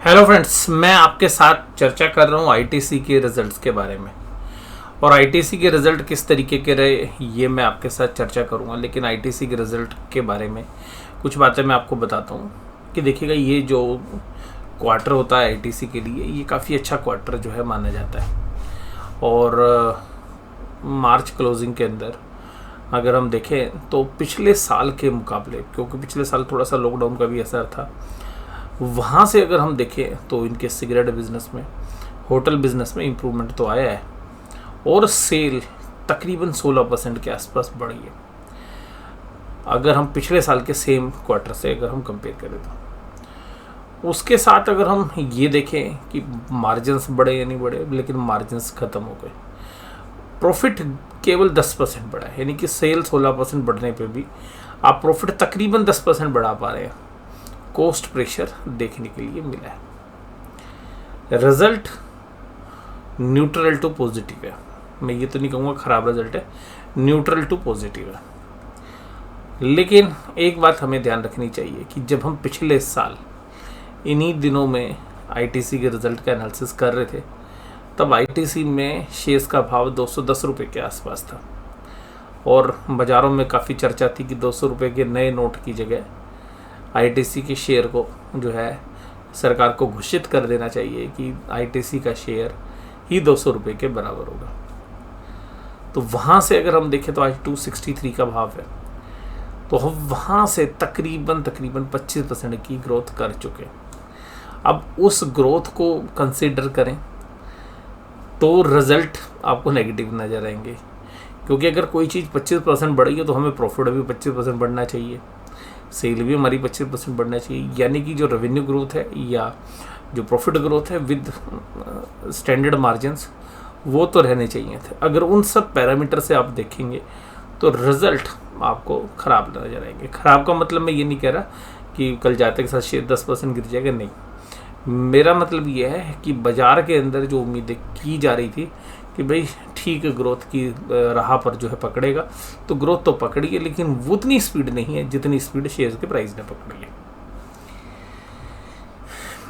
Hello friends, मैं आपके साथ चर्चा कर रहा हूँ आईटीसी के रिजल्ट्स के बारे में। और आईटीसी के रिज़ल्ट किस तरीके के रहे ये मैं आपके साथ चर्चा करूँगा। लेकिन आईटीसी के रिज़ल्ट के बारे में कुछ बातें मैं आपको बताता हूँ कि देखिएगा, ये जो क्वार्टर होता है आईटीसी के लिए, ये काफ़ी अच्छा क्वार्टर जो है माना जाता है। और मार्च क्लोजिंग के अंदर अगर हम देखें तो पिछले साल के मुकाबले, क्योंकि पिछले साल थोड़ा सा लॉकडाउन का भी असर था, वहाँ से अगर हम देखें तो इनके सिगरेट बिज़नेस में, होटल बिज़नेस में इम्प्रूवमेंट तो आया है और सेल तकरीबन 16% के आसपास बढ़ी है अगर हम पिछले साल के सेम क्वार्टर से अगर हम कंपेयर करें तो। उसके साथ अगर हम ये देखें कि मार्जिन्स बढ़े या नहीं बढ़े, लेकिन मार्जिन्स ख़त्म हो गए। प्रॉफिट केवल 10% बढ़ा है, यानी कि सेल 16% बढ़ने पे भी आप प्रॉफिट तकरीबन 10% बढ़ा पा रहे हैं। कॉस्ट प्रेशर देखने के लिए मिला है। रिजल्ट न्यूट्रल टू पॉजिटिव है, मैं ये तो नहीं कहूँगा ख़राब रिजल्ट है, न्यूट्रल टू पॉजिटिव है। लेकिन एक बात हमें ध्यान रखनी चाहिए कि जब हम पिछले साल इन्हीं दिनों में आईटीसी के रिज़ल्ट का एनालिसिस कर रहे थे, तब आईटीसी में शेयर्स का भाव 210 रुपये के आसपास था और बाज़ारों में काफ़ी चर्चा थी कि 200 रुपये के नए नोट की जगह आईटीसी के शेयर को जो है सरकार को घोषित कर देना चाहिए कि आईटीसी का शेयर ही 200 रुपये के बराबर होगा। तो वहाँ से अगर हम देखें तो आज 263 का भाव है, तो हम वहाँ से तकरीबन 25% की ग्रोथ कर चुके हैं। अब उस ग्रोथ को कंसीडर करें तो रिज़ल्ट आपको नेगेटिव नज़र आएंगे, क्योंकि अगर कोई चीज़ 25% बढ़ी है तो हमें प्रॉफिट भी 25% बढ़ना चाहिए, सेल भी हमारी 25% बढ़ना चाहिए। यानी कि जो रेवेन्यू ग्रोथ है या जो प्रॉफिट ग्रोथ है विद स्टैंडर्ड मार्जिन्स, वो तो रहने चाहिए थे। अगर उन सब पैरामीटर से आप देखेंगे तो रिज़ल्ट आपको ख़राब नजर आएंगे। ख़राब का मतलब मैं ये नहीं कह रहा कि कल जाते के साथ शेयर 10% गिर जाएगा, नहीं। मेरा मतलब ये है कि बाज़ार के अंदर जो उम्मीदें की जा रही थी कि भाई ठीक ग्रोथ की राह पर जो है पकड़ेगा, तो ग्रोथ तो पकड़ी है, लेकिन वो उतनी स्पीड नहीं है जितनी स्पीड शेयर्स के प्राइस ने पकड़ी है।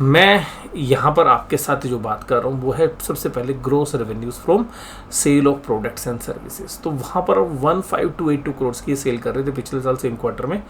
मैं यहाँ पर आपके साथ जो बात कर रहा हूँ वो है सबसे पहले gross revenues from sale of products and services. तो वहाँ पर 15282 करोड़ की सेल कर रहे थे पिछले साल सेम क्वार्टर में,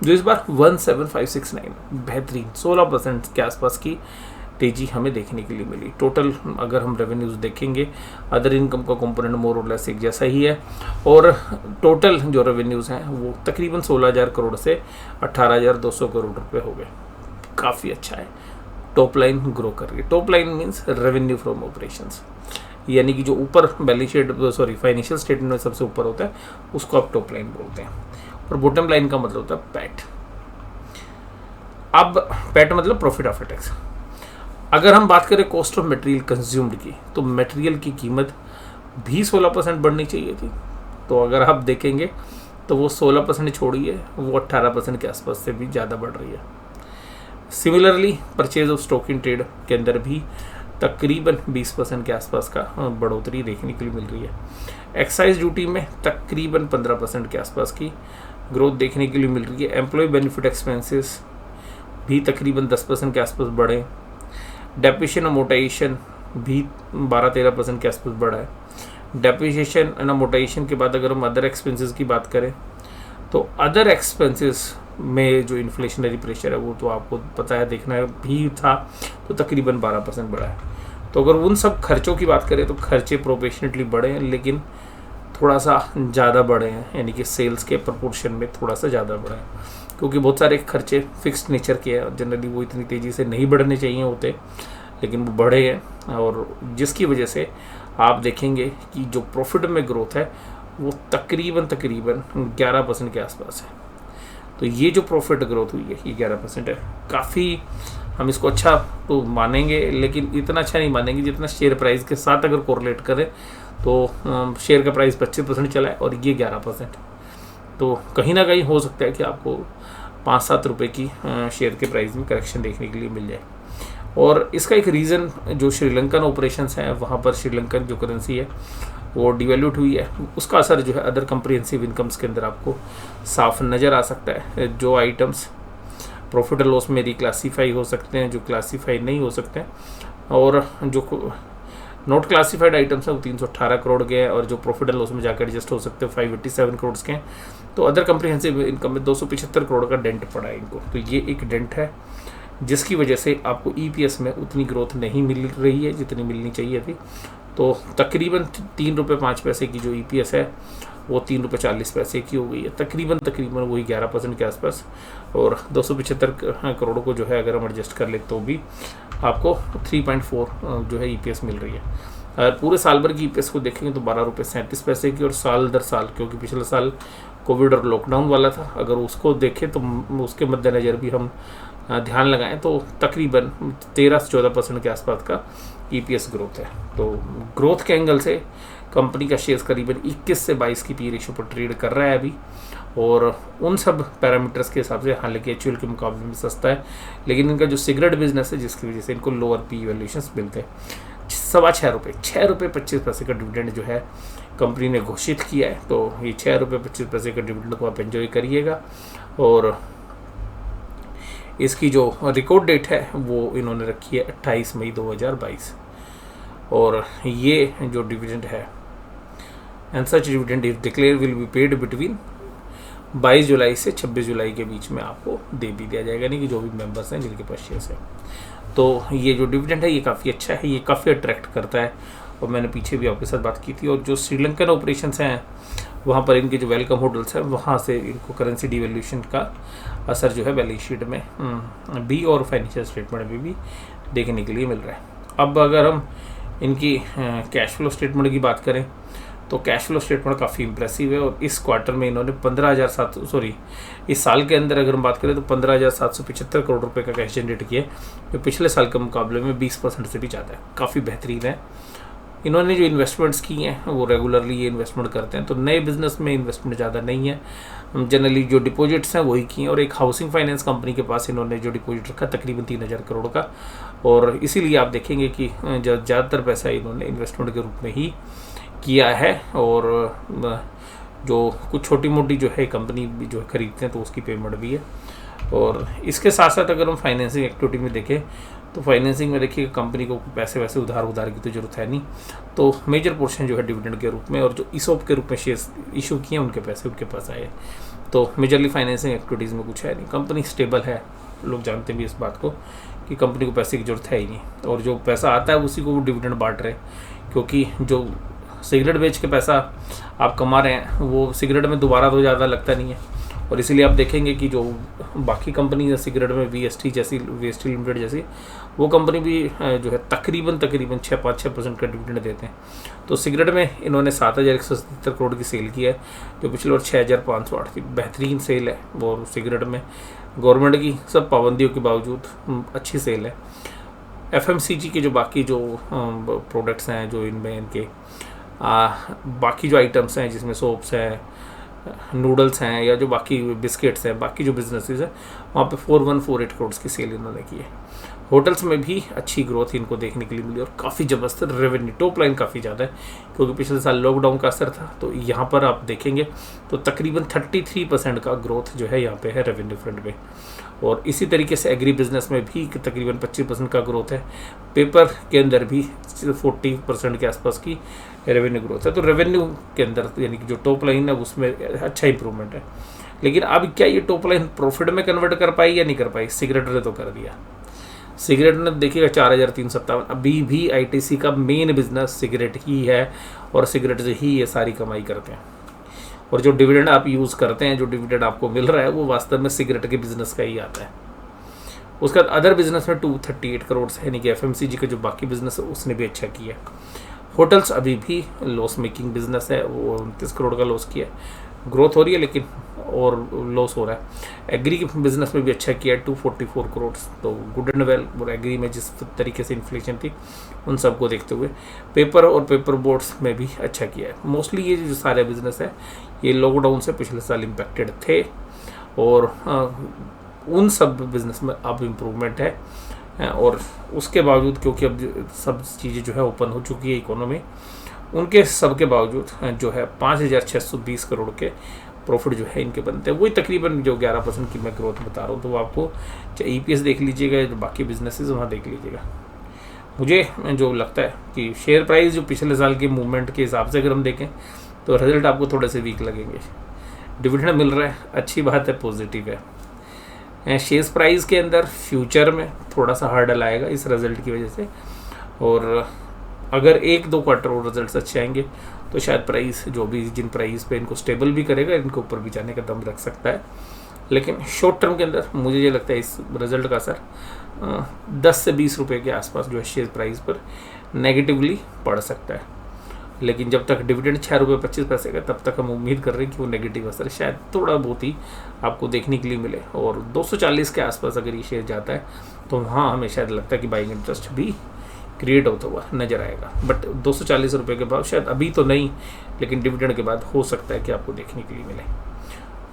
जो इस बार 17569, बेहतरीन 16% के आसपास की तेजी हमें देखने के लिए मिली। टोटल अगर हम रेवेन्यूज़ देखेंगे, अदर इनकम का कंपोनेंट मोर और लेस एक जैसा ही है, और टोटल जो रेवेन्यूज़ हैं वो तकरीबन 16,000 करोड़ से 18,200 करोड़ रुपए हो गए। काफ़ी अच्छा है। टॉप लाइन ग्रो कर रही है। Top line means revenue from operations, यानी कि जो ऊपर बैलेंस शीट फाइनेंशियल स्टेटमेंट में सबसे ऊपर होता है उसको आप टॉप लाइन बोलते हैं, और बॉटम लाइन का मतलब होता है पैट। अब पैट मतलब प्रॉफिट आफ्टर टैक्स। अगर हम बात करें कॉस्ट ऑफ मटेरियल कंज्यूम्ड की, तो मटेरियल की कीमत भी 16% बढ़नी चाहिए थी। तो अगर आप देखेंगे तो वो 16% छोड़िए, वो 18% के आसपास से भी ज़्यादा बढ़ रही है। Similarly purchase of stock in trade के अंदर भी तकरीबन 20% के आसपास का बढ़ोतरी देखने के लिए मिल रही है। एक्साइज ड्यूटी में तकरीबन 15% के आसपास की ग्रोथ देखने के लिए मिल रही है। एम्प्लॉय बेनिफिट एक्सपेंसेस भी तकरीबन 10% के आसपास बढ़े। डेप्रिसिएशन अमोर्टाइजेशन भी 12-13% के आसपास बढ़ा है। डेप्रिसिएशन एंड अमोर्टाइजेशन के बाद अगर हम अदर एक्सपेंसेस की बात करें तो अदर एक्सपेंसेस में जो इन्फ्लेशनरी प्रेशर है वो तो आपको पता है, देखना भी था, तो तकरीबन 12% बढ़ा है। तो अगर उन सब खर्चों की बात करें तो खर्चे प्रोपोर्शनेटली बढ़े हैं, लेकिन थोड़ा सा ज़्यादा बढ़े हैं, यानी कि सेल्स के प्रपोर्शन में थोड़ा सा ज़्यादा बढ़े हैं, क्योंकि बहुत सारे खर्चे फिक्स्ड नेचर के हैं। जनरली वो इतनी तेज़ी से नहीं बढ़ने चाहिए होते, लेकिन वो बढ़े हैं, और जिसकी वजह से आप देखेंगे कि जो प्रॉफिट में ग्रोथ है वो तकरीबन 11% के आसपास है। तो ये जो प्रॉफिट ग्रोथ हुई है ये 11% है। काफ़ी हम इसको अच्छा तो मानेंगे, लेकिन इतना अच्छा नहीं मानेंगे जितना शेयर प्राइस के साथ अगर कोरिलेट करें तो शेयर का प्राइस 25% चला है और ये 11%। तो कहीं ना कहीं हो सकता है कि आपको 5-7 रुपये की शेयर के प्राइस में करेक्शन देखने के लिए मिल जाए। और इसका एक रीज़न जो श्रीलंकन ऑपरेशंस हैं, वहाँ पर श्रीलंकन जो करेंसी है वो डिवेल्यूट हुई है, उसका असर जो है अदर कंप्रिहेंसिव इनकम्स के अंदर आपको साफ नज़र आ सकता है। जो आइटम्स प्रॉफिट एंड लॉस में रिक्लासीफाई हो सकते हैं, जो क्लासीफाई नहीं हो सकते हैं, और जो नॉट क्लासीफाइड आइटम्स हैं वो 318 करोड़ के हैं, और जो प्रॉफिट एंड लॉस में जाकर एडजस्ट हो सकते हैं 587 करोड़ के हैं। तो अदर कम्प्रिहेंसिव इनकम में 275 करोड़ का डेंट पड़ा है इनको। तो ये एक डेंट है जिसकी वजह से आपको ईपीएस में उतनी ग्रोथ नहीं मिल रही है जितनी मिलनी चाहिए थी। तो तकरीबन 3 रुपये 5 पैसे की जो ईपीएस है वो 3 रुपये 40 पैसे की हो गई है, तकरीबन वही 11% के आसपास। और 275 करोड़ को जो है अगर हम एडजस्ट कर ले तो भी आपको 3.4 जो है ईपीएस मिल रही है। अगर पूरे साल भर की ईपीएस को देखेंगे तो 12 रुपये 37 पैसे की, और साल दर साल, क्योंकि पिछले साल कोविड और लॉकडाउन वाला था, अगर उसको देखें तो उसके मद्देनज़र भी हम ध्यान लगाएं तो तकरीबन 13 से 14% के आसपास का ईपीएस ग्रोथ है। तो ग्रोथ के एंगल से कंपनी का शेयर्स करीबन 21 से 22 की पी रेशियो पर ट्रेड कर रहा है अभी, और उन सब पैरामीटर्स के हिसाब से हालांकि एचयूएल के मुकाबले में सस्ता है, लेकिन इनका जो सिगरेट बिजनेस है जिसकी वजह से इनको लोअर पी वैल्यूएशंस मिलते हैं। 6.25 रुपये 25 पैसे का डिविडेंड जो है कंपनी ने घोषित किया है। तो ये 6 रुपये 25 पैसे का डिविडेंड को आप एंजॉय करिएगा। और इसकी जो रिकॉर्ड डेट है वो इन्होंने रखी है 28 मई 2022, और ये जो डिविडेंड है and such dividend if declare will be paid between 22 जुलाई से 26 जुलाई के बीच में आपको दे भी दिया जाएगा, नहीं कि जो भी मेंबर्स हैं जिनके पास शेयर्स हैं। तो ये जो डिविडेंड है ये काफ़ी अच्छा है, ये काफ़ी अट्रैक्ट करता है, और मैंने पीछे भी आपके साथ बात की थी। और जो श्रीलंकन ऑपरेशंस हैं वहाँ पर इनके जो वेलकम होटल्स हैं वहाँ से इनको करेंसी डिवैल्यूएशन का असर जो है बैलेंस शीट में भी और फाइनेंशियल स्टेटमेंट में भी देखने के लिए मिल रहा है। अब अगर हम इनकी कैश फ्लो स्टेटमेंट की बात करें तो कैश फ्लो स्टेटमेंट काफ़ी इंप्रेसिव है, और इस क्वार्टर में इन्होंने इस साल के अंदर अगर हम बात करें तो 15,775 करोड़ रुपए का कैश जनरेट किया, जो पिछले साल के मुकाबले में 20% से भी ज़्यादा है, काफ़ी बेहतरीन है। इन्होंने जो इन्वेस्टमेंट्स की हैं वो रेगुलरली ये इन्वेस्टमेंट करते हैं, तो नए बिजनेस में इन्वेस्टमेंट ज़्यादा नहीं है, जनरली जो डिपॉजिट्स हैं वही की हैं। और एक हाउसिंग फाइनेंस कंपनी के पास इन्होंने जो डिपॉजिट रखा तकरीबन 3,000 करोड़ का, और इसीलिए आप देखेंगे कि ज़्यादातर पैसा इन्होंने इन्वेस्टमेंट के रूप में ही किया है। और जो कुछ छोटी मोटी जो है कंपनी भी जो है खरीदते हैं तो उसकी पेमेंट भी है। और इसके साथ साथ अगर हम फाइनेंसिंग एक्टिविटी में देखें तो फाइनेंसिंग में देखिए कंपनी को पैसे वैसे उधार की तो ज़रूरत है नहीं, तो मेजर पोर्शन जो है डिविडेंड के रूप में और जो ईसोप के रूप में शेयर्स इशू किए उनके पैसे उनके पास आए। तो मेजरली फाइनेंसिंग एक्टिविटीज़ में कुछ है नहीं, कंपनी स्टेबल है, लोग जानते भी इस बात को कि कंपनी को पैसे की ज़रूरत है ही नहीं, और जो पैसा आता है उसी को वो डिविडेंड बांट रहे, क्योंकि जो सिगरेट बेच के पैसा आप कमा रहे हैं वो सिगरेट में दोबारा तो ज़्यादा लगता नहीं है। और इसीलिए आप देखेंगे कि जो बाकी कंपनी है सिगरेट में वीएसटी लिमिटेड जैसी वो कंपनी भी जो है तकरीबन 5-6% का डिविडेंड देते हैं। तो सिगरेट में इन्होंने 7,177 करोड़ की सेल की है, जो पिछले वर्ष 6,508 की बेहतरीन सेल है। और सिगरेट में गवर्नमेंट की सब पाबंदियों के बावजूद अच्छी सेल है। एफएमसीजी के जो बाकी जो प्रोडक्ट्स हैं, जो इनमें इनके बाकी जो आइटम्स हैं जिसमें सोप्स हैं, नूडल्स हैं, या जो बाकी बिस्किट्स हैं, बाकी जो बिजनेसेस हैं वहाँ पे 4148 करोड़ की सेल इन्होंने की है। होटल्स में भी अच्छी ग्रोथ इनको देखने के लिए मिली और काफ़ी ज़बरदस्त रेवेन्यू, टॉप लाइन काफ़ी ज़्यादा है, क्योंकि पिछले साल लॉकडाउन का असर था। तो यहाँ पर आप देखेंगे तो तकरीबन 33% का ग्रोथ जो है यहाँ पे है रेवेन्यू फ्रंट पे। और इसी तरीके से एग्री बिजनेस में भी तकरीबन 25% का ग्रोथ है। पेपर के अंदर भी 40% के आसपास की रेवेन्यू ग्रोथ है। तो रेवेन्यू के अंदर यानी कि जो टॉप लाइन है उसमें अच्छा इंप्रूवमेंट है। लेकिन अब क्या ये टॉप लाइन प्रॉफिट में कन्वर्ट कर पाई या नहीं कर पाई? सिगरेट ने तो कर दिया। सिगरेट ने देखिएगा 4,357, अभी भी आईटीसी का मेन बिजनेस सिगरेट ही है और सिगरेट से ही ये सारी कमाई करते हैं। और जो डिविडेंड आप यूज़ करते हैं, जो डिविडेंड आपको मिल रहा है वो वास्तव में सिगरेट के बिजनेस का ही आता है। उसका अदर बिजनेस में 238 करोड़ है, यानी कि एफएमसीजी का जो बाकी बिजनेस है उसने भी अच्छा किया। होटल्स अभी भी लॉस मेकिंग बिजनेस है, वो 29 करोड़ का लॉस किया है। ग्रोथ हो रही है लेकिन और लॉस हो रहा है। एग्री के बिजनेस में भी अच्छा किया है, 244 करोड़। तो गुड एंड वेल। और एग्री में जिस तरीके से इन्फ्लेशन थी उन सबको देखते हुए पेपर और पेपर बोर्ड्स में भी अच्छा किया है। मोस्टली ये जो सारे बिजनेस है ये लॉकडाउन से पिछले साल इम्पैक्टेड थे, और उन सब बिजनेस में अब इम्प्रूवमेंट है। और उसके बावजूद क्योंकि अब सब चीज़ें जो है ओपन हो चुकी है इकोनॉमी, उनके सब के बावजूद जो है 5,620 करोड़ के प्रॉफिट जो है इनके बनते हैं, वही तकरीबन जो 11% की मैं ग्रोथ बता रहा हूँ। तो वो आपको चाहे EPS देख लीजिएगा, जो बाकी बिजनेसेस वहाँ देख लीजिएगा। मुझे जो लगता है कि शेयर प्राइस जो पिछले साल के मूवमेंट के हिसाब से अगर हम देखें तो रिजल्ट आपको थोड़े से वीक लगेंगे। डिविडेंड मिल रहा है, अच्छी बात है, पॉजिटिव है। शेयर प्राइस के अंदर फ्यूचर में थोड़ा सा हर्डल आएगा इस रिजल्ट की वजह से, और अगर 1-2 क्वार्टर और रिजल्ट्स अच्छे आएंगे तो शायद प्राइस जो भी जिन प्राइस पे इनको स्टेबल भी करेगा, इनको ऊपर भी जाने का दम रख सकता है। लेकिन शॉर्ट टर्म के अंदर मुझे ये लगता है इस रिजल्ट का असर 10 से 20 रुपये के आसपास जो है शेयर प्राइस पर नेगेटिवली पड़ सकता है। लेकिन जब तक डिविडेंड 6 रुपये 25 पैसे का, तब तक हम उम्मीद कर रहे हैं कि वो नेगेटिव असर शायद थोड़ा बहुत ही आपको देखने के लिए मिले। और 240 के आसपास अगर ये शेयर जाता है तो वहाँ हमें शायद लगता है कि बाइंग इंटरेस्ट भी क्रिएट होता हुआ नज़र आएगा। बट 240 रुपये के भाव शायद अभी तो नहीं, लेकिन डिविडेंड के बाद हो सकता है कि आपको देखने के लिए मिले।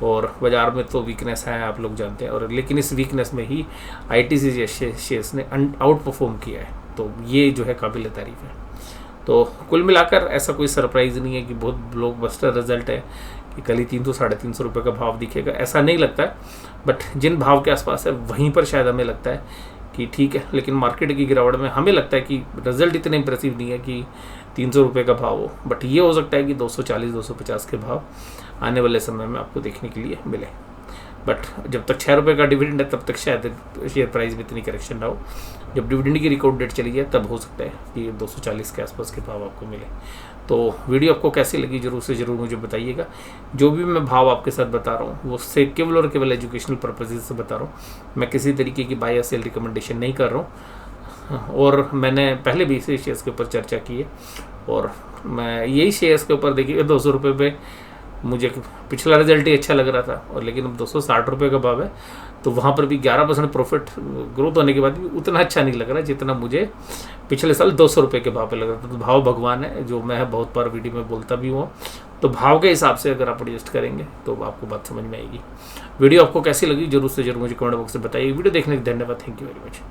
और बाज़ार में तो वीकनेस है, आप लोग जानते हैं, और लेकिन इस वीकनेस में ही ITC जैसे शेयर्स ने आउट परफॉर्म किया है, तो ये जो है काबिल तारीफ़ है। तो कुल मिलाकर ऐसा कोई सरप्राइज़ नहीं है कि बहुत ब्लॉकबस्टर रिजल्ट है कि कल ही 300-350 रुपये का भाव दिखेगा, ऐसा नहीं लगता है। बट जिन भाव के आसपास है वहीं पर शायद हमें लगता है कि ठीक है, लेकिन मार्केट की गिरावट में हमें लगता है कि रिजल्ट इतने इंप्रेसिव नहीं है कि 300 रुपये का भाव हो। बट ये हो सकता है कि 240-250 के भाव आने वाले समय में आपको देखने के लिए मिले। बट जब तक 6 रुपये का डिविडेंड है तब तक शायद शेयर प्राइस में इतनी करेक्शन ना हो। जब डिविडेंड की रिकॉर्ड डेट चली जाए तब हो सकता है कि 240 के आसपास के भाव आपको मिले। तो वीडियो आपको कैसी लगी ज़रूर से ज़रूर मुझे बताइएगा। जो भी मैं भाव आपके साथ बता रहा हूँ वो से केवल और केवल एजुकेशनल पर्पसेस से बता रहा हूँ, मैं किसी तरीके की बाय या सेल रिकमेंडेशन नहीं कर रहा हूँ। और मैंने पहले भी इसी शेयर्स के ऊपर चर्चा की है, और मैं यही शेयर्स के ऊपर देखिए 200 रुपये पे मुझे पिछला रिजल्ट ही अच्छा लग रहा था, और लेकिन अब 260 रुपये का भाव है, तो वहाँ पर भी 11% प्रॉफिट ग्रोथ होने के बाद भी उतना अच्छा नहीं लग रहा जितना मुझे पिछले साल 200 रुपये के भाव पे लग रहा था। तो भाव भगवान है, जो मैं बहुत बार वीडियो में बोलता भी हूँ। तो भाव के हिसाब से अगर आप एडजस्ट करेंगे तो आपको बात समझ में आएगी। वीडियो आपको कैसी लगी जरूर से जरूर मुझे कमेंट बॉक्स में बताइए। वीडियो देखने के लिए धन्यवाद। Thank you very much.